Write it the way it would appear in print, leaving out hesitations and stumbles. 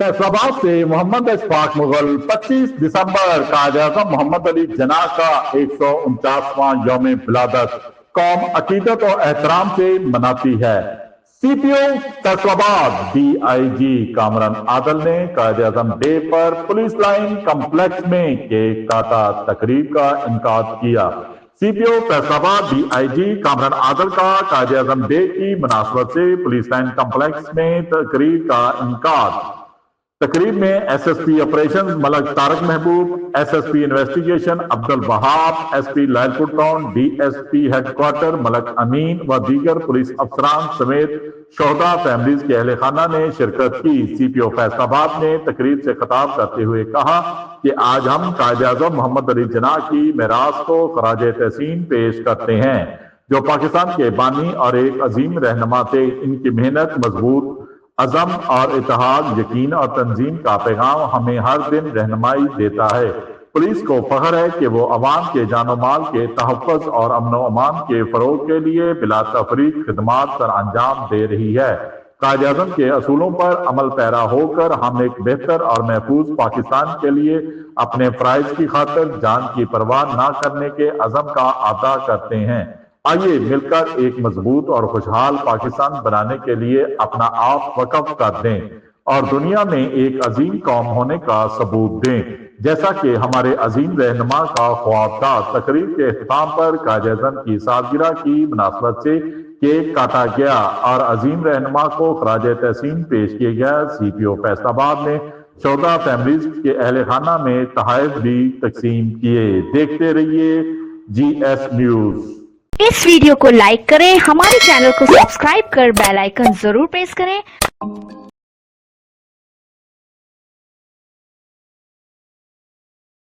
फैसलाबाद से मोहम्मद अशफाक मुगल 25 दिसंबर कायद-ए-आज़म मोहम्मद अली जिन्ना का 149वां यौम विलादत कौम अकीदत और एहतराम से मनाती है। सीपीओ फैसलाबाद डीआईजी कामरान आदल ने कायद-ए-आज़म डे पर पुलिस लाइन कम्प्लेक्स में केक काटा, तकरीब का इनकाद किया। सीपीओ फैसलाबाद डीआईजी कामरान आदल का कायद-ए-आज़म डे की मुनासबत से पुलिस लाइन कम्प्लेक्स में तकरीब का इनकाद। तकरीब में SSP operation Malik Tariq Mehboob, SSP investigation Abdul Wahab, SP Lyallpur town, DSP headquarter Malik Amin व दीगर पुलिस अफसरान समेत शोहदा फैमिलीज के अहले खाना ने शिरकत की। सीपीओ फैसलाबाद ने तकरीब से खिताब करते हुए कहा कि आज हम कायद-ए-आज़म मोहम्मद अली जिन्ना की मेरास को खराज तहसीन पेश करते हैं, जो पाकिस्तान के बानी और एक अजीम रहनुमा थे। इनकी मेहनत, मजबूत अज़म और इत्तेहाद, यकीन और तंजीम का पैगाम हमें हर दिन रहनुमाई देता है। पुलिस को फख्र है कि वो अवाम के जानो माल के तहफ़्फ़ुज़ और अमन व अमान के फरोग के लिए बिला तफरीक खिदमात सर अंजाम दे रही है। कायद-ए-आज़म के असूलों पर अमल पैरा होकर हम एक बेहतर और महफूज पाकिस्तान के लिए अपने फ़राइज़ की खातिर जान की परवाह न करने के अज़म का अदा करते हैं। आइए मिलकर एक मजबूत और खुशहाल पाकिस्तान बनाने के लिए अपना आप वक़्फ़ कर दें और दुनिया में एक अजीम कौम होने का सबूत दें, जैसा कि हमारे अजीम रहनुमा का ख्वाब था। तकरीब के इख्तिताम पर कायद-ए-आज़म की सालगिरह की मुनासबत से केक काटा गया और अजीम रहनुमा को खराज तहसीन पेश किया गया। सीपीओ फैसलाबाद ने शोहदा फैमिलीज के अहले खाना में तोहफ़े भी तकसीम किए। देखते रहिए GS न्यूज़। इस वीडियो को लाइक करें, हमारे चैनल को सब्सक्राइब कर बेल आइकन जरूर प्रेस करें।